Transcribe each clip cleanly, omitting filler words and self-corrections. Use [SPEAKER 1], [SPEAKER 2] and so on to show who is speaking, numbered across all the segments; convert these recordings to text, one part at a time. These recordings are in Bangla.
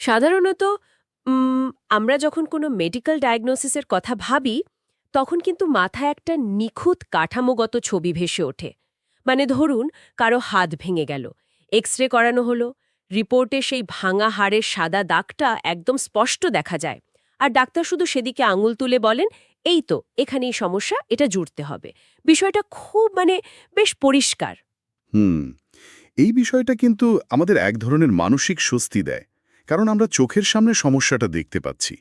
[SPEAKER 1] সাধারণত আমরা যখন কোনো মেডিকেল ডায়াগনোসিসের কথা ভাবি তখন কিন্তু মাথায় একটা নিখুঁত কাঠামোগত ছবি ভেসে ওঠে। মানে ধরুন কারো হাত ভেঙে গেল, এক্স রে করানো হলো, রিপোর্টে সেই ভাঙা হাড়ের সাদা দাগটা একদম স্পষ্ট দেখা যায়, আর ডাক্তার শুধু সেদিকে আঙুল তুলে বলেন এই তো এখানেই সমস্যা, এটা জুড়তে হবে। বিষয়টা খুব বেশ পরিষ্কার।
[SPEAKER 2] হুম এই বিষয়টা কিন্তু আমাদের এক ধরনের মানসিক স্বস্তি দেয়, কারণ আমরা চোখের সামনে সমস্যাটা দেখতে পাচ্ছি।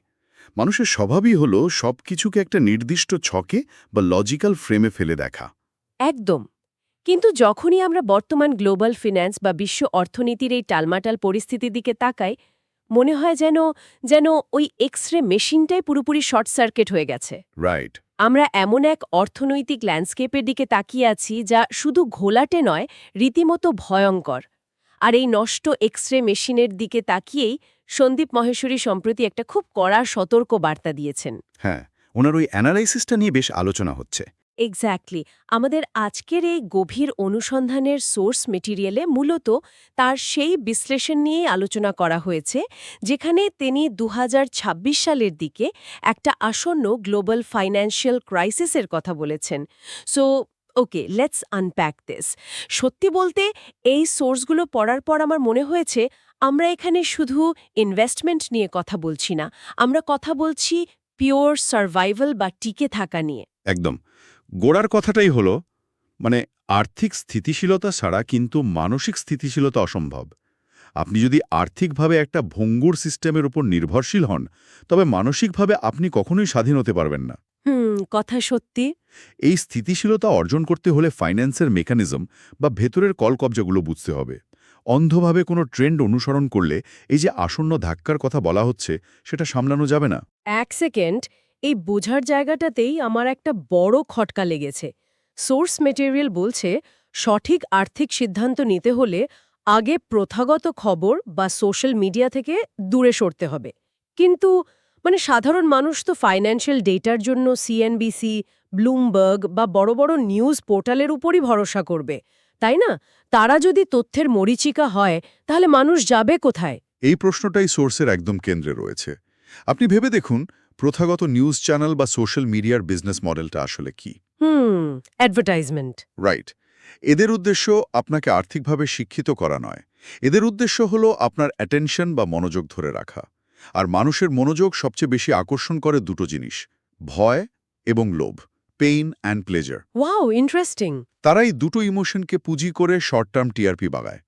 [SPEAKER 2] মানুষের স্বভাবই হলো সবকিছুকে একটা নির্দিষ্ট ছকে বা লজিক্যাল ফ্রেমে ফেলে দেখা।
[SPEAKER 1] একদম। কিন্তু যখনই আমরা বর্তমান গ্লোবাল ফিন্যান্স বা বিশ্ব অর্থনীতির এই টালমাটাল পরিস্থিতির দিকে তাকাই, মনে হয় যেন যেন ওই এক্স রে মেশিনটাই পুরোপুরি শর্ট সার্কিট হয়ে গেছে।
[SPEAKER 2] রাইট।
[SPEAKER 1] আমরা এমন এক অর্থনৈতিক ল্যান্ডস্কেপের দিকে তাকিয়ে আছি যা শুধু ঘোলাটে নয়, রীতিমতো ভয়ঙ্কর। আর এই নষ্ট এক্স রে মেশিনের দিকে তাকিয়েই সন্দীপ মহেশ্বরী সম্প্রতি একটা খুব কড়া সতর্ক বার্তা দিয়েছেন।
[SPEAKER 2] হ্যাঁ, ওনার ওই অ্যানালাইসিসটা নিয়ে বেশ আলোচনা হচ্ছে।
[SPEAKER 1] এক্স্যাক্টলি। আমাদের আজকের এই গভীর অনুসন্ধানের সোর্স মেটেরিয়ালে মূলত তার সেই বিশ্লেষণ নিয়েই আলোচনা করা হয়েছে, যেখানে তিনি ২০২৬ সালের দিকে একটা আসন্ন গ্লোবাল ফাইন্যান্সিয়াল ক্রাইসিসের কথা বলেছেন। So okay, let's unpack this. সত্যি বলতে এই সোর্সগুলো পড়ার পর আমার মনে হয়েছে আমরা এখানে শুধু ইনভেস্টমেন্ট নিয়ে কথা বলছি না, আমরা কথা বলছি পিওর সার্ভাইভাল বা টিকে থাকা নিয়ে।
[SPEAKER 2] একদম। গোড়ার কথাটাই হলো, মানে আর্থিক স্থিতিশীলতা ছাড়া কিন্তু মানসিক স্থিতিশীলতা অসম্ভব। আপনি যদি আর্থিকভাবে একটা ভঙ্গুর সিস্টেমের উপর নির্ভরশীল হন, তবে মানসিকভাবে আপনি কখনোই স্বাধীন হতে পারবেন না।
[SPEAKER 1] কথা সত্যি।
[SPEAKER 2] এই স্থিতিশীলতা অর্জন করতে হলে ফাইন্যান্সের মেকানিজম বা ভেতরের কলকবজাগুলো বুঝতে হবে। অন্ধভাবে কোনো ট্রেন্ড অনুসরণ করলে এই যে আসন্ন ধাক্কার কথা বলা হচ্ছে, সেটা সামলানো যাবে না।
[SPEAKER 1] এক সেকেন্ড, এই বোঝার জায়গাটাতেই আমার একটা বড় খটকা লেগেছে। সোর্স মেটেরিয়াল বলছে সঠিক আর্থিক সিদ্ধান্ত নিতে হলে আগে প্রথাগত খবর বা সোশ্যাল মিডিয়া থেকে দূরে সরতে হবে। কিন্তু সাধারণ মানুষ তো ফাইন্যান্সিয়াল ডেটার জন্য সিএনবিসি, ব্লুমবার্গ বা বড় বড় নিউজ পোর্টালের উপরই ভরসা করবে, তাই না? তারা যদি তথ্যের মরীচিকা হয়, তাহলে মানুষ যাবে কোথায়?
[SPEAKER 2] এই প্রশ্নটাই সোর্সের একদম কেন্দ্রে রয়েছে। আপনি ভেবে দেখুন, প্রথাগত নিউজ চ্যানেল বা সোশ্যাল মিডিয়ার বিজনেস মডেলটা আসলে কি?
[SPEAKER 1] অ্যাডভার্টাইজমেন্ট।
[SPEAKER 2] রাইট। এদের উদ্দেশ্য আপনাকে আর্থিকভাবে শিক্ষিত করা নয়। এদের উদ্দেশ্য হলো আপনার অ্যাটেনশন বা মনোযোগ ধরে রাখা। আর মানুষের মনোযোগ সবচেয়ে বেশি আকর্ষণ করে দুটো জিনিস: ভয় এবং লোভ, pain and pleasure.
[SPEAKER 1] Wow, interesting.
[SPEAKER 2] তারাই দুটো ইমোশনকে পুঁজি করে শর্ট টার্ম টিআরপি বাগায়।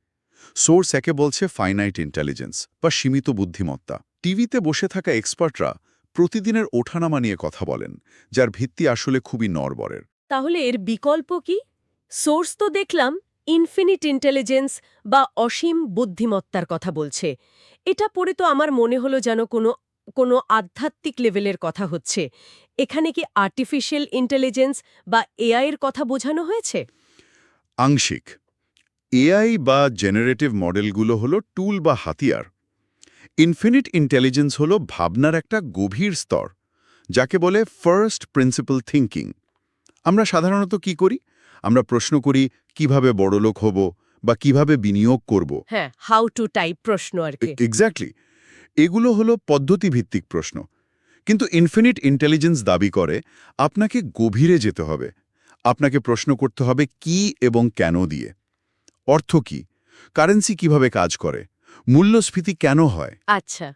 [SPEAKER 2] সোর্স একে বলছে ফাইনাইট ইন্টেলিজেন্স বা সীমিত বুদ্ধিমত্তা। টিভিতে বসে থাকা এক্সপার্টরা প্রতিদিনের ওঠানামা নিয়ে কথা বলেন, যার ভিত্তি আসলে খুবই নড়বড়ের।
[SPEAKER 1] তাহলে এর বিকল্প কি? সোর্স তো দেখলাম ইনফিনিট ইন্টেলিজেন্স বা অসীম বুদ্ধিমত্তার কথা বলছে। এটা পড়ে তো আমার মনে হলো যেন কোনো কোনো আধ্যাত্মিক লেভেলের কথা হচ্ছে। এখানে কি আর্টিফিশিয়াল ইন্টেলিজেন্স বা এআই এর কথা বোঝানো হয়েছে?
[SPEAKER 2] আংশিক। এআই বা জেনারেটিভ মডেলগুলো হলো টুল বা হাতিয়ার। ইনফিনিট ইন্টেলিজেন্স হলো ভাবনার একটা গভীর স্তর, যাকে বলে ফার্স্ট প্রিন্সিপাল থিঙ্কিং। আমরা সাধারণত কি করি? আমরা প্রশ্ন করি কিভাবে বড়লোক হব বা কিভাবে বিনিয়োগ করব।
[SPEAKER 1] হ্যাঁ, হাউ টু টাইপ প্রশ্ন আর কি।
[SPEAKER 2] এক্স্যাক্টলি। এগুলো হলো পদ্ধতিভিত্তিক প্রশ্ন। কিন্তু ইনফিনিট ইন্টেলিজেন্স দাবি করে আপনাকে গভীরে যেতে হবে। আপনাকে প্রশ্ন করতে হবে কি এবং কেন দিয়ে। অর্থ কি? কারেন্সি কিভাবে কাজ করে? মূল্যস্ফীতি কেন হয়?
[SPEAKER 1] আচ্ছা।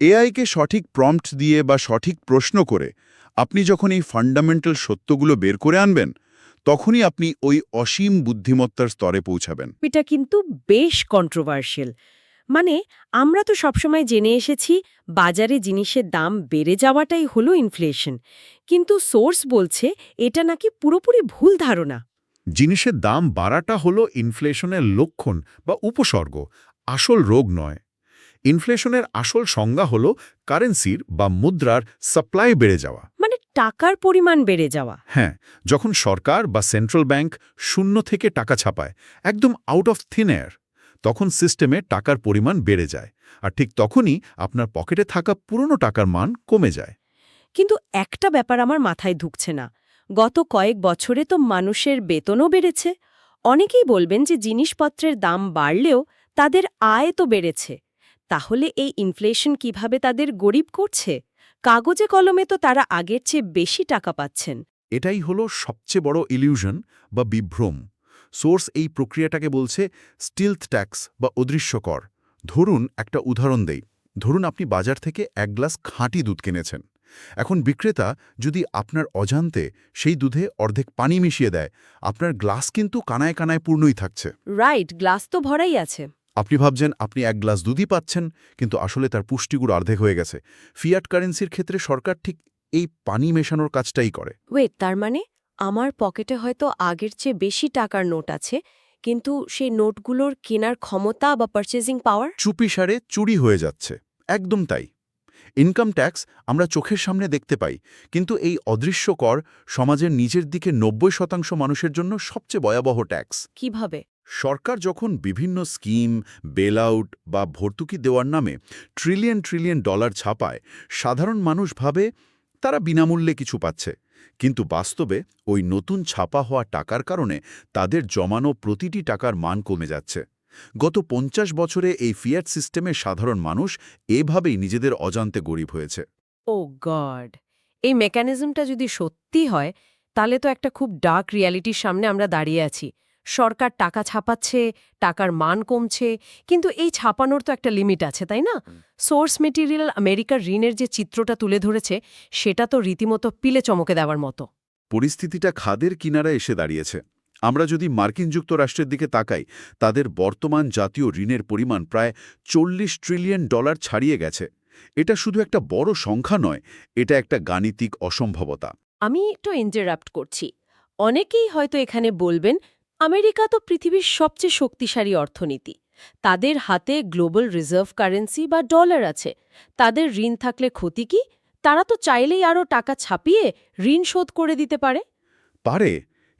[SPEAKER 2] এআইকে সঠিক প্রম্পট দিয়ে বা সঠিক প্রশ্ন করে আপনি যখন এই ফান্ডামেন্টাল সত্যগুলো বের করে আনবেন, তখনই আপনি ওই অসীম বুদ্ধিমত্তার স্তরে পৌঁছাবেন।
[SPEAKER 1] এটা কিন্তু বেশ কন্ট্রোভার্সিয়াল। আমরা তো সবসময় জেনে এসেছি বাজারে জিনিসের দাম বেড়ে যাওয়াটাই হলো ইনফ্লেশন। কিন্তু সোর্স বলছে এটা নাকি পুরোপুরি ভুল ধারণা।
[SPEAKER 3] জিনিসের দাম বাড়াটা হলো ইনফ্লেশনের লক্ষণ বা উপসর্গ, আসল রোগ নয়। ইনফ্লেশনের আসল সংজ্ঞা হলো কারেন্সির বা মুদ্রার সাপ্লাই বেড়ে যাওয়া।
[SPEAKER 1] টাকার পরিমাণ বেড়ে যাওয়া।
[SPEAKER 3] হ্যাঁ, যখন সরকার বা সেন্ট্রাল ব্যাংক শূন্য থেকে টাকা ছাপায়, একদম আউট অফ থিন এয়ার, তখন সিস্টেমে টাকার পরিমাণ বেড়ে যায়। আর ঠিক তখনই আপনার পকেটে থাকা পুরনো টাকার মান কমে যায়।
[SPEAKER 1] কিন্তু একটা ব্যাপার আমার মাথায় ঢুকছে না। গত কয়েক বছরে তো মানুষের বেতনও বেড়েছে। অনেকেই বলবেন যে জিনিসপত্রের দাম বাড়লেও তাদের আয় তো বেড়েছে। তাহলে এই ইনফ্লেশন কিভাবে তাদের গরিব করছে? কাগজে কলমে তো তারা আগের চেয়ে বেশি টাকা পাচ্ছেন।
[SPEAKER 3] এটাই হলো সবচেয়ে বড় ইলিউশন বা বিভ্রম। সোর্স এই প্রক্রিয়াটাকে বলছে স্টিলথ ট্যাক্স বা অদৃশ্য কর। ধরুন একটা উদাহরণ দেই। ধরুন আপনি বাজার থেকে এক গ্লাস খাঁটি দুধ কিনেছেন। এখন বিক্রেতা যদি আপনার অজান্তে সেই দুধে অর্ধেক পানি মিশিয়ে দেয়, আপনার গ্লাস কিন্তু কানায় কানায় পূর্ণই থাকছে।
[SPEAKER 1] রাইট, গ্লাস তো ভরাই আছে।
[SPEAKER 3] আপনি ভাবছেন আপনি এক গ্লাস দুধই পাচ্ছেন, কিন্তু আসলে তার পুষ্টিগুণ অর্ধেক হয়ে গেছে। ফিয়াট কারেন্সির ক্ষেত্রে সরকার ঠিক এই পানি মেশানোর কাজটাই করে।
[SPEAKER 1] ওয়েট, তার মানে আমার পকেটে হয়তো আগের চেয়ে বেশি টাকার নোট আছে, কিন্তু সেই নোটগুলোর কেনার ক্ষমতা বা পারচেজিং পাওয়ার?
[SPEAKER 3] চুপিসারে চুরি হয়ে যাচ্ছে। একদম তাই। ইনকাম ট্যাক্স আমরা চোখের সামনে দেখতে পাই, কিন্তু এই অদৃশ্য কর সমাজের নিচের দিকে ৯০% মানুষের জন্য সবচেয়ে ভয়াবহ ট্যাক্স।
[SPEAKER 1] কিভাবে?
[SPEAKER 3] সরকার যখন বিভিন্ন স্কিম, বেলআউট বা ভর্তুকি দেওয়ার নামে ট্রিলিয়ন ট্রিলিয়ন ডলার ছাপায়, সাধারণ মানুষ ভাবে তারা বিনামূল্যে কিছু পাচ্ছে। কিন্তু বাস্তবে ওই নতুন ছাপা হওয়া টাকার কারণে তাদের জমানো প্রতিটি টাকার মান কমে যাচ্ছে। গত ৫০ বছরে এই ফিয়াট সিস্টেমে সাধারণ মানুষ এভাবেই নিজেদের অজান্তে গরিব হয়েছে।
[SPEAKER 1] ও গড! এই মেকানিজমটা যদি সত্যি হয়, তাহলে তো একটা খুব ডার্ক রিয়ালিটির সামনে আমরা দাঁড়িয়ে আছি। সরকার টাকা ছাপাচ্ছে, টাকার মান কমছে, কিন্তু এই ছাপানোর তো একটা লিমিট আছে, তাই না? সোর্স মেটেরিয়াল আমেরিকার ঋণের যে চিত্রটা তুলে ধরেছে, সেটা তো রীতিমতো পিলে চমকে দেওয়ার মতো।
[SPEAKER 3] পরিস্থিতিটা খাদের কিনারায় এসে দাঁড়িয়েছে। আমরা যদি মার্কিন যুক্তরাষ্ট্রের দিকে তাকাই, তাদের বর্তমান জাতীয় ঋণের পরিমাণ প্রায় $৪০ ট্রিলিয়ন ছাড়িয়ে গেছে। এটা শুধু একটা বড় সংখ্যা নয়, এটা একটা গাণিতিক অসম্ভবতা।
[SPEAKER 1] আমি একটু ইন্টারাপ্ট করছি। অনেকেই হয়তো এখানে বলবেন, আমেরিকা তো পৃথিবীর সবচেয়ে শক্তিশালী অর্থনীতি। তাদের হাতে গ্লোবাল রিজার্ভ কারেন্সি বা ডলার আছে। তাদের ঋণ থাকলে ক্ষতি কি? তারা তো চাইলেই আরও টাকা ছাপিয়ে ঋণ শোধ করে দিতে পারে।
[SPEAKER 3] পারে,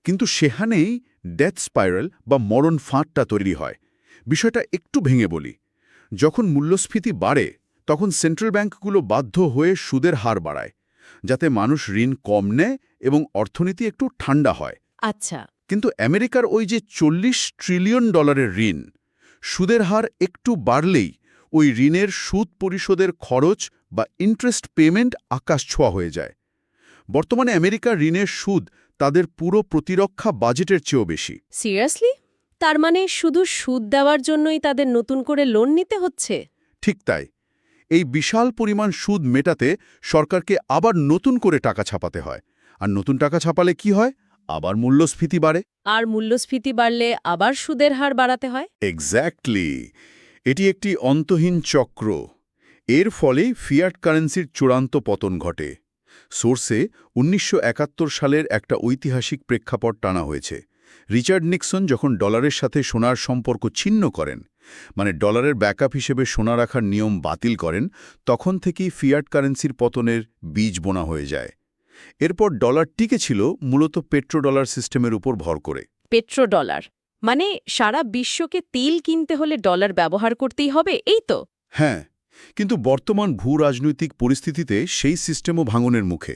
[SPEAKER 3] কিন্তু সেখানেই ডেথ স্পাইরাল বা মরণ ফাঁদটা তৈরি হয়। বিষয়টা একটু ভেঙে বলি। যখন মূল্যস্ফীতি বাড়ে, তখন সেন্ট্রাল ব্যাংকগুলো বাধ্য হয়ে সুদের হার বাড়ায়, যাতে মানুষ ঋণ কম নেয় এবং অর্থনীতি একটু ঠান্ডা হয়।
[SPEAKER 1] আচ্ছা।
[SPEAKER 3] কিন্তু আমেরিকার ওই যে $৪০ ট্রিলিয়ন ঋণ, সুদের হার একটু বাড়লেই ওই ঋণের সুদ পরিশোধের খরচ বা ইন্টারেস্ট পেমেন্ট আকাশ ছোঁয়া হয়ে যায়। বর্তমানে আমেরিকার ঋণের সুদ তাদের পুরো প্রতিরক্ষা বাজেটের চেয়েও বেশি।
[SPEAKER 1] সিরিয়াসলি? তার মানে শুধু সুদ দেওয়ার জন্যই তাদের নতুন করে লোন নিতে হচ্ছে?
[SPEAKER 3] ঠিক তাই। এই বিশাল পরিমাণ সুদ মেটাতে সরকারকে আবার নতুন করে টাকা ছাপাতে হয়। আর নতুন টাকা ছাপালে কি হয়? আবার মূল্যস্ফীতি বাড়ে।
[SPEAKER 1] আর মূল্যস্ফীতি বাড়লে আবার সুদের হার বাড়াতে হয়?
[SPEAKER 3] এক্স্যাক্টলি। এটি একটি অন্তহীন চক্র। এর ফলে ফিয়াট কারেন্সির চূড়ান্ত পতন ঘটে। সোর্সে ১৯৭১ সালের একটা ঐতিহাসিক প্রেক্ষাপট টানা হয়েছে। রিচার্ড নিক্সন যখন ডলারের সাথে সোনার সম্পর্ক ছিন্ন করেন, মানে ডলারের ব্যাকআপ হিসেবে সোনা রাখার নিয়ম বাতিল করেন, তখন থেকেই ফিয়াট কারেন্সির পতনের বীজ বোনা হয়ে যায়। এরপর ডলার টিকে ছিল মূলত পেট্রোডলার সিস্টেমের উপর ভর করে।
[SPEAKER 1] পেট্রোডলার মানে সারা বিশ্বকে তেল কিনতে হলে ডলার ব্যবহার করতেই হবে, এই তো?
[SPEAKER 3] হ্যাঁ, কিন্তু বর্তমান ভূ-রাজনৈতিক পরিস্থিতিতে সেই সিস্টেমও ভাঙনের মুখে।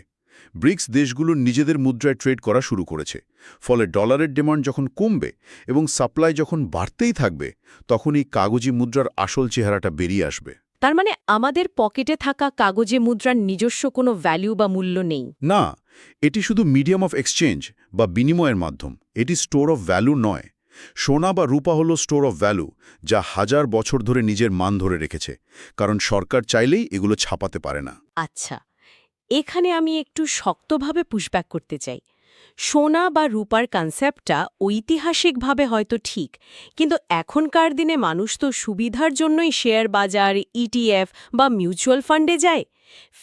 [SPEAKER 3] ব্রিক্স দেশগুলো নিজেদের মুদ্রায় ট্রেড করা শুরু করেছে। ফলে ডলারের ডিমান্ড যখন কমবে এবং সাপ্লাই যখন বাড়তেই থাকবে, তখন এই কাগজি মুদ্রার আসল চেহারাটা বেরিয়ে আসবে।
[SPEAKER 1] তার মানে আমাদের পকেটে থাকা কাগজে মুদ্রার নিজস্ব কোনো ভ্যালু বা মূল্য নেই?
[SPEAKER 3] না, এটি শুধু মিডিয়াম অফ এক্সচেঞ্জ বা বিনিময়ের মাধ্যম। এটি স্টোর অফ ভ্যালু নয়। সোনা বা রূপা হলো স্টোর অফ ভ্যালু, যা হাজার বছর ধরে নিজের মান ধরে রেখেছে, কারণ সরকার চাইলেই এগুলো ছাপাতে পারে না।
[SPEAKER 1] আচ্ছা, এখানে আমি একটু শক্তভাবে পুশব্যাক করতে চাই। সোনা বা রূপার কনসেপ্টটা ঐতিহাসিকভাবে হয়তো ঠিক, কিন্তু এখনকার দিনে মানুষ তো সুবিধার জন্যই শেয়ার বাজার, ইটিএফ বা মিউচুয়াল ফান্ডে যায়।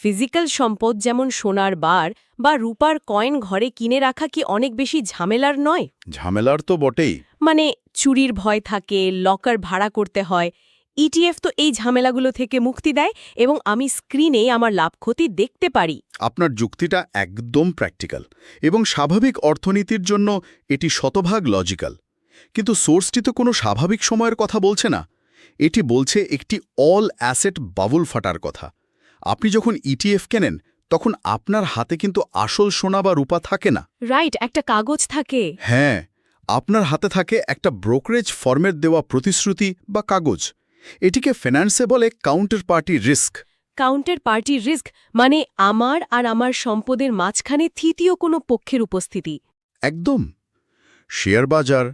[SPEAKER 1] ফিজিক্যাল সম্পদ যেমন সোনার বার বা রূপার কয়েন ঘরে কিনে রাখা কি অনেক বেশি ঝামেলার নয়?
[SPEAKER 3] ঝামেলার তো বটেই।
[SPEAKER 1] মানে চুরির ভয় থাকে, লকার ভাড়া করতে হয়। ইটিএফ তো এই ঝামেলাগুলো থেকে মুক্তি দেয় এবং আমি স্ক্রিনে আমার লাভ ক্ষতি দেখতে পারি।
[SPEAKER 3] আপনার যুক্তিটা একদম প্র্যাকটিক্যাল এবং স্বাভাবিক অর্থনীতির জন্য এটি শতভাগ লজিক্যাল। কিন্তু সোর্সটি তো কোনো স্বাভাবিক সময়ের কথা বলছে না। এটি বলছে একটি অল অ্যাসেট বাবুল ফাটার কথা। আপনি যখন ইটিএফ কেনেন, তখন আপনার হাতে কিন্তু আসল সোনা বা রূপা থাকে না।
[SPEAKER 1] রাইট, একটা কাগজ থাকে।
[SPEAKER 3] হ্যাঁ, আপনার হাতে থাকে একটা ব্রোকারেজ ফর্মের দেওয়া প্রতিশ্রুতি বা কাগজ।
[SPEAKER 2] এটিকে ফিন্যান্সে বলে counter party risk.
[SPEAKER 1] Counter party risk মানে আমার আর আমার সম্পদের মাঝখানে তৃতীয় কোনো পক্ষের উপস্থিতি।
[SPEAKER 2] একদম। শেয়ার বাজার,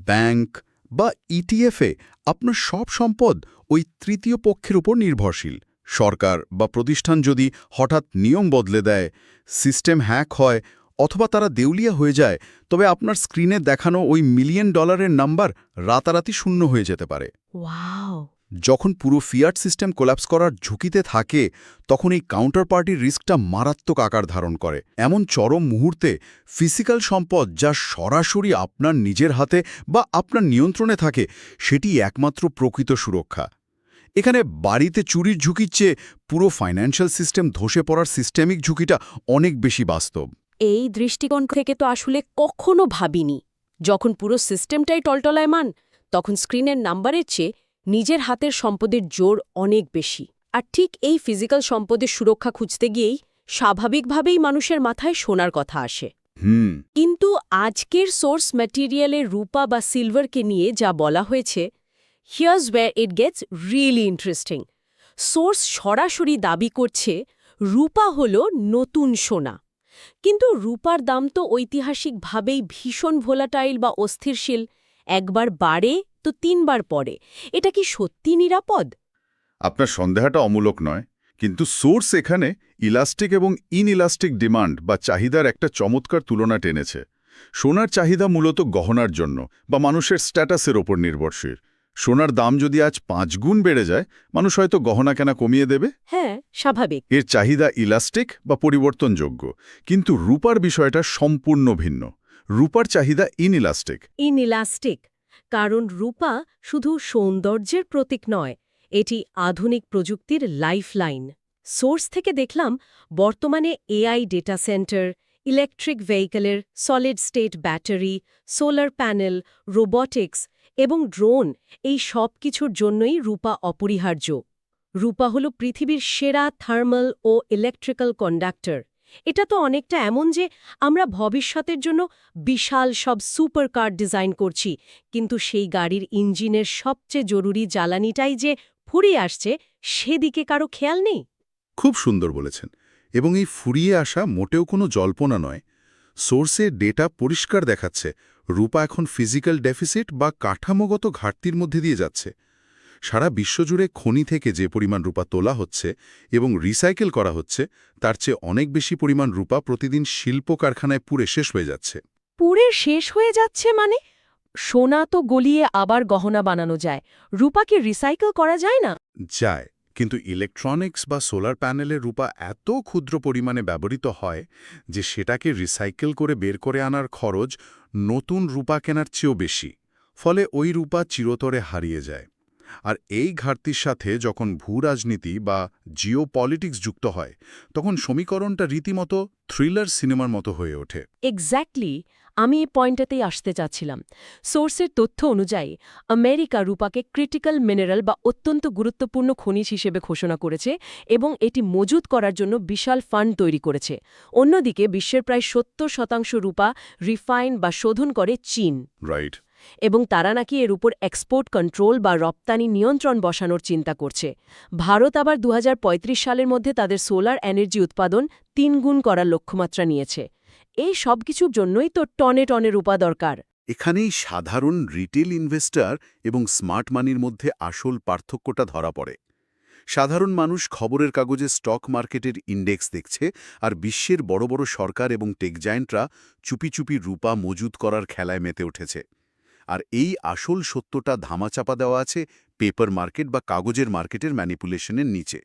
[SPEAKER 2] ব্যাংক বা ইটিএফে আপনার সব সম্পদ ওই তৃতীয় পক্ষের উপর নির্ভরশীল। সরকার বা প্রতিষ্ঠান যদি হঠাৎ নিয়ম বদলে দেয়, সিস্টেম হ্যাক হয় অথবা তারা দেউলিয়া হয়ে যায়, তবে আপনার স্ক্রিনে দেখানো ওই মিলিয়ন ডলারের নাম্বার রাতারাতি শূন্য হয়ে যেতে পারে।
[SPEAKER 1] ওয়াও!
[SPEAKER 2] যখন পুরো ফিয়াট সিস্টেম কোল্যাপস করার ঝুঁকিতে থাকে, তখন এই কাউন্টার পার্টির রিস্কটা মারাত্মক আকার ধারণ করে। এমন চরম মুহূর্তে ফিজিক্যাল সম্পদ যা সরাসরি আপনার নিজের হাতে বা আপনার নিয়ন্ত্রণে থাকে, সেটি একমাত্র প্রকৃত সুরক্ষা। এখানে বাড়িতে চুরির ঝুঁকির চেয়ে পুরো ফাইন্যান্সিয়াল সিস্টেম ধসে পড়ার সিস্টেমিক ঝুঁকিটা অনেক বেশি বাস্তব।
[SPEAKER 1] এই দৃষ্টিকোণ থেকে তো আসলে কখনো ভাবিনি। যখন পুরো সিস্টেমটাই টলটলায়মান, তখন স্ক্রিনের নাম্বারের চেয়ে নিজের হাতের সম্পদের জোর অনেক বেশি। আর ঠিক এই ফিজিক্যাল সম্পদের সুরক্ষা খুঁজতে গিয়েই স্বাভাবিকভাবেই মানুষের মাথায় সোনার কথা আসে। কিন্তু আজকের সোর্স ম্যাটেরিয়ালের রূপা বা সিলভারকে নিয়ে যা বলা হয়েছে, here's where it gets really interesting. Source সরাসরি দাবি করছে রূপা হল নতুন সোনা। কিন্তু রূপার দাম তো ঐতিহাসিকভাবেই ভীষণ ভোলাটাইল বা অস্থিরশীল, একবার বাড়ে তো ৩ বার পড়ে। এটা কি সত্যি নিরাপদ?
[SPEAKER 3] আপনার সন্দেহটা অমূলক নয়, কিন্তু সোর্স এখানে ইলাস্টিক এবং ইনইলাস্টিক ডিমান্ড বা চাহিদার একটা চমৎকার তুলনা টেনেছে। সোনার চাহিদা মূলত গহনার জন্য বা মানুষের স্ট্যাটাসের ওপর নির্ভরশীল। সোনার দাম যদি আজ ৫ গুণ বেড়ে যায়, মানুষ হয়তো গহনা কেনা কমিয়ে দেবে।
[SPEAKER 1] হ্যাঁ, স্বাভাবিক।
[SPEAKER 3] এর চাহিদা ইলাস্টিক বা পরিবর্তনযোগ্য, কিন্তু রূপার বিষয়টা সম্পূর্ণ ভিন্ন। রূপার চাহিদা ইনইলাস্টিক।
[SPEAKER 1] ইনইলাস্টিক কারণ রূপা শুধু সৌন্দর্যের প্রতীক নয়, এটি আধুনিক প্রযুক্তির লাইফলাইন। সোর্স থেকে দেখলাম বর্তমানে এআই ডেটা সেন্টার, ইলেকট্রিক ভেহিকলের solid state battery, solar panel, robotics এবং ড্রোন, এই সব কিছুর জন্যই রূপা অপরিহার্য। রূপা হল পৃথিবীর সেরা থার্মাল ও ইলেকট্রিক্যাল কন্ডাক্টর। এটা তো অনেকটা এমন যে আমরা ভবিষ্যতের জন্য বিশাল সব সুপার কার ডিজাইন করছি, কিন্তু সেই গাড়ির ইঞ্জিনের সবচেয়ে জরুরি জ্বালানিটাই যে ফুরিয়ে আসছে, সেদিকে কারো খেয়াল নেই।
[SPEAKER 2] খুব সুন্দর বলেছেন। এবং এই ফুরিয়ে আসা মোটেও কোনো জল্পনা নয়। সোর্সে ডেটা পরিষ্কার দেখাচ্ছে রূপা এখন ফিজিক্যাল ডেফিসিট বা কাঠামোগত ঘাটতির মধ্যে দিয়ে যাচ্ছে। সারা বিশ্বজুড়ে খনি থেকে যে পরিমাণ রূপা তোলা হচ্ছে এবং রিসাইকেল করা হচ্ছে, তার চেয়ে অনেক বেশি পরিমাণ রূপা প্রতিদিন শিল্প কারখানায় পুড়ে শেষ হয়ে যাচ্ছে।
[SPEAKER 1] পুরে শেষ হয়ে যাচ্ছে মানে? সোনা তো গলিয়ে আবার গহনা বানানো যায়, রূপাকে রিসাইকেল করা যায় না?
[SPEAKER 2] যায়, কিন্তু ইলেকট্রনিক্স বা সোলার প্যানেলের রূপা এত ক্ষুদ্র পরিমাণে ব্যবহৃত হয় যে সেটাকে রিসাইকেল করে বের করে আনার খরচ নতুন রূপা কেনার চেয়েও বেশি। ফলে ওই রূপা চিরতরে হারিয়ে যায়। আর এই ঘাটতির সাথে যখন ভূরাজনীতি বা জিওপলিটিক্স যুক্ত হয়, তখন সমীকরণটা রীতিমতো থ্রিলার সিনেমার মতো হয়ে ওঠে।
[SPEAKER 1] এক্স্যাক্টলি, আমি এই পয়েন্টটাতেই আসতে চাচ্ছিলাম। সোর্সের তথ্য অনুযায়ী আমেরিকা রূপাকে ক্রিটিক্যাল মিনারেল বা অত্যন্ত গুরুত্বপূর্ণ খনিজ হিসেবে ঘোষণা করেছে এবং এটি মজুত করার জন্য বিশাল ফান্ড তৈরি করেছে। অন্যদিকে বিশ্বের প্রায় ৭০% রূপা রিফাইন বা শোধন করে চীন।
[SPEAKER 2] রাইট।
[SPEAKER 1] এবং তারা নাকি এর উপর এক্সপোর্ট কন্ট্রোল বা রপ্তানি নিয়ন্ত্রণ বসানোর চিন্তা করছে। ভারত আবার ২০৩৫ সালের মধ্যে তাদের সোলার এনার্জি উৎপাদন ৩ গুণ করার লক্ষ্যমাত্রা নিয়েছে। এই সব কিছুর জন্যই তো টনে টনে রূপা দরকার।
[SPEAKER 2] এখানেই সাধারণ রিটেল ইনভেস্টর এবং স্মার্ট মানির মধ্যে আসল পার্থক্যটা ধরা পড়ে। সাধারণ মানুষ খবরের কাগজে স্টক মার্কেটের ইন্ডেক্স দেখছে, আর বিশ্বের বড় বড় সরকার এবং টেক জায়ান্টরা চুপি চুপি রূপা মজুত করার খেলায় মেতে উঠেছে। আর এই আসল সত্যটা ধামাচাপা দেওয়া আছে পেপার মার্কেট বা কাগজের মার্কেটের ম্যানিপুলেশনের নিচে।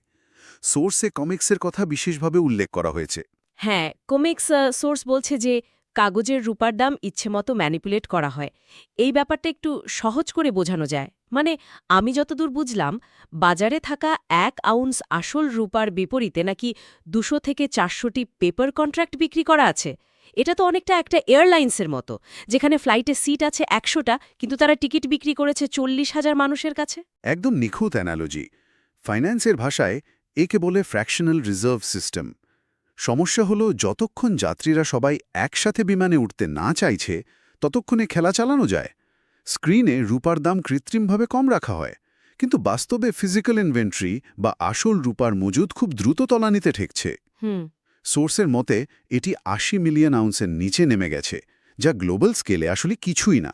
[SPEAKER 2] সোর্সে কমিক্সের কথা বিশেষভাবে উল্লেখ করা হয়েছে।
[SPEAKER 1] হ্যাঁ, কমিক্স সোর্স বলছে যে কাগজের রূপার দাম ইচ্ছেমতো ম্যানিপুলেট করা হয়। এই ব্যাপারটা একটু সহজ করে বোঝানো যায়। মানে আমি যতদূর বুঝলাম, বাজারে থাকা ১ আউন্স আসল রূপার বিপরীতে নাকি ২০০ থেকে ৪০০টি পেপার কন্ট্রাক্ট বিক্রি করা আছে। এটা তো অনেকটা একটা এয়ারলাইন্সের মতো, যেখানে ফ্লাইটে সিট আছে ১০০টা, কিন্তু তারা টিকিট বিক্রি করেছে ৪০,০০০ মানুষের কাছে।
[SPEAKER 2] একদম নিখুঁত অ্যানালজি। ফাইন্যান্সের ভাষায় একে বলে ফ্র্যাকশনাল রিজার্ভ সিস্টেম। সমস্যা হলো, যতক্ষণ যাত্রীরা সবাই একসাথে বিমানে উঠতে না চাইছে, ততক্ষণে খেলা চালানো যায়। স্ক্রিনে রূপার দাম কৃত্রিমভাবে কম রাখা হয়, কিন্তু বাস্তবে ফিজিক্যাল ইনভেন্টরি বা আসল রূপার মজুদ খুব দ্রুত তলানিতে ঠেকছে।
[SPEAKER 1] হুম।
[SPEAKER 2] সোর্সের মতে এটি ৮০ মিলিয়ন আউন্সের নিচে নেমে গেছে, যা গ্লোবাল স্কেলে আসলে কিছুই না।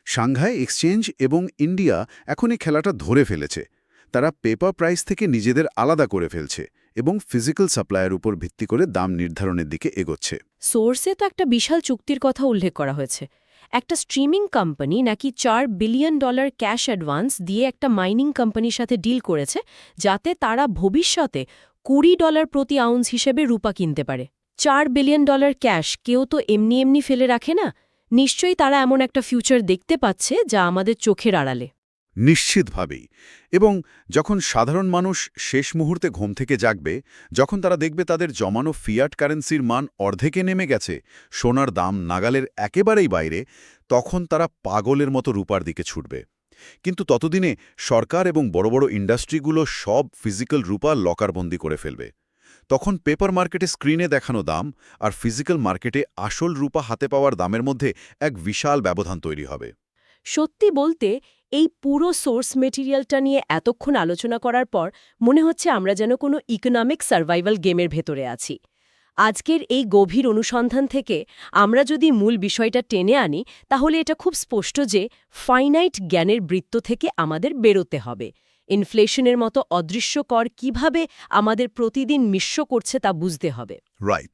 [SPEAKER 2] সাংঘাই এক্সচেঞ্জ এবং ইন্ডিয়া এখন এই খেলাটা ধরে ফেলেছে। তারা পেপার প্রাইস থেকে নিজেদের আলাদা করে ফেলছে এবং ফিজিক্যাল সাপ্লাইয়ের উপর ভিত্তি করে দাম নির্ধারণের দিকে এগোচ্ছে।
[SPEAKER 1] সোর্সে তো একটা বিশাল চুক্তির কথা উল্লেখ করা হয়েছে। একটা স্ট্রিমিং কোম্পানি নাকি $4 বিলিয়ন ক্যাশ অ্যাডভান্স দিয়ে একটা মাইনিং কোম্পানির সাথে ডিল করেছে, যাতে তারা ভবিষ্যতে $20 প্রতি আউন্স হিসেবে রূপা কিনতে পারে। $4 বিলিয়ন ক্যাশ কেউ তো এমনি এমনি ফেলে রাখে না। নিশ্চয়ই তারা এমন একটা ফিউচার দেখতে পাচ্ছে যা আমাদের চোখের আড়ালে।
[SPEAKER 2] নিশ্চিতভাবেই। এবং যখন সাধারণ মানুষ শেষ মুহূর্তে ঘুম থেকে জাগবে, যখন তারা দেখবে তাদের জমানো ফিয়াট কারেন্সির মান অর্ধেকে নেমে গেছে, সোনার দাম নাগালের একেবারেই বাইরে, তখন তারা পাগলের মতো রূপার দিকে ছুটবে। কিন্তু ততদিনে সরকার এবং বড় বড় ইন্ডাস্ট্রিগুলো সব ফিজিক্যাল রূপা লকারবন্দি করে ফেলবে। তখন পেপার মার্কেটে স্ক্রিনে দেখানো দাম আর ফিজিক্যাল মার্কেটে আসল রূপা হাতে পাওয়ার দামের মধ্যে এক বিশাল ব্যবধান তৈরি হবে।
[SPEAKER 1] সত্যি বলতে এই পুরো সোর্স মেটেরিয়ালটা নিয়ে এতক্ষণ আলোচনা করার পর মনে হচ্ছে আমরা যেন কোনো ইকোনমিক সার্ভাইভাল গেমের ভেতরে আছি। আজকের এই গভীর অনুসন্ধান থেকে আমরা যদি মূল বিষয়টা টেনে আনি, তাহলে এটা খুব স্পষ্ট যে ফাইনাইট জ্ঞানের বৃত্ত থেকে আমাদের বেরোতে হবে। ইনফ্লেশনের মতো অদৃশ্য কর কিভাবে আমাদের প্রতিদিন মিশ্র করছে তা বুঝতে হবে।
[SPEAKER 2] রাইট।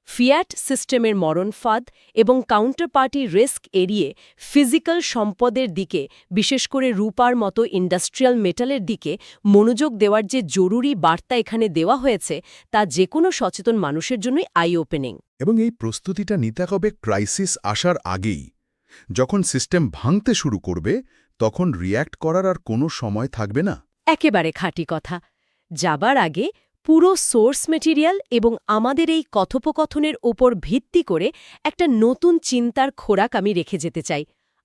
[SPEAKER 1] ফিয়াট সিস্টেমের মরণ ফাঁদ এবং কাউন্টারপার্টি রিস্ক এড়িয়ে ফিজিক্যাল সম্পদের দিকে, বিশেষ করে রূপার মতো ইন্ডাস্ট্রিয়াল মেটালের দিকে মনোযোগ দেওয়ার যে জরুরি বার্তা এখানে দেওয়া হয়েছে, তা যে কোনো সচেতন মানুষের জন্যই আই ওপেনিং।
[SPEAKER 3] এবং এই প্রস্তুতিটা নিতে হবে ক্রাইসিস আসার আগেই। যখন সিস্টেম ভাঙতে শুরু করবে, তখন রিয়্যাক্ট করার আর কোনো সময় থাকবে না।
[SPEAKER 1] একেবারে খাঁটি কথা। যাবার আগে পুরো সোর্স মেটেরিয়াল এবং আমাদের এই কথোপকথনের ওপর ভিত্তি করে একটা নতুন চিন্তার খোরাক আমি রেখে যেতে চাই।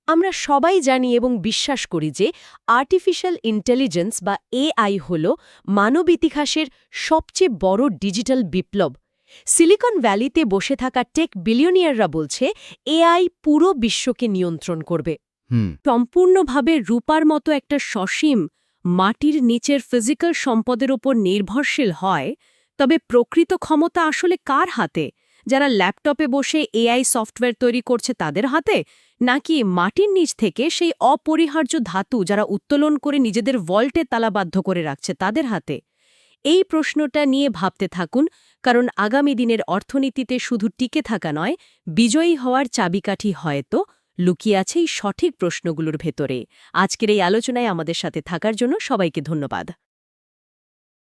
[SPEAKER 1] আমরা সবাই জানি এবং বিশ্বাস করি যে আর্টিফিশিয়াল ইন্টেলিজেন্স বা এআই হল মানব ইতিহাসের সবচেয়ে বড় ডিজিটাল বিপ্লব। সিলিকন ভ্যালিতে বসে থাকা টেক বিলিয়নিয়াররা বলছে এআই পুরো বিশ্বকে নিয়ন্ত্রণ করবে। সম্পূর্ণভাবে রূপার মতো একটা সসীম মাটির নিচের ফিজিক্যাল সম্পদের ওপর নির্ভরশীল হয়, তবে প্রকৃত ক্ষমতা আসলে কার হাতে? যারা ল্যাপটপে বসে এআই সফটওয়্যার তৈরি করছে তাদের হাতে, নাকি মাটির নিচ থেকে সেই অপরিহার্য ধাতু যারা উত্তোলন করে নিজেদের ভল্টে তালাবদ্ধ করে রাখছে তাদের হাতে? এই প্রশ্নটা নিয়ে ভাবতে থাকুন, কারণ আগামী দিনের অর্থনীতিতে শুধু টিকে থাকা নয়, বিজয়ী হওয়ার চাবিকাঠি হয়তো লুকিয়ে আছে এই সঠিক প্রশ্নগুলোর ভেতরে। আজকের এই আলোচনায় আমাদের সাথে থাকার জন্য সবাইকে ধন্যবাদ।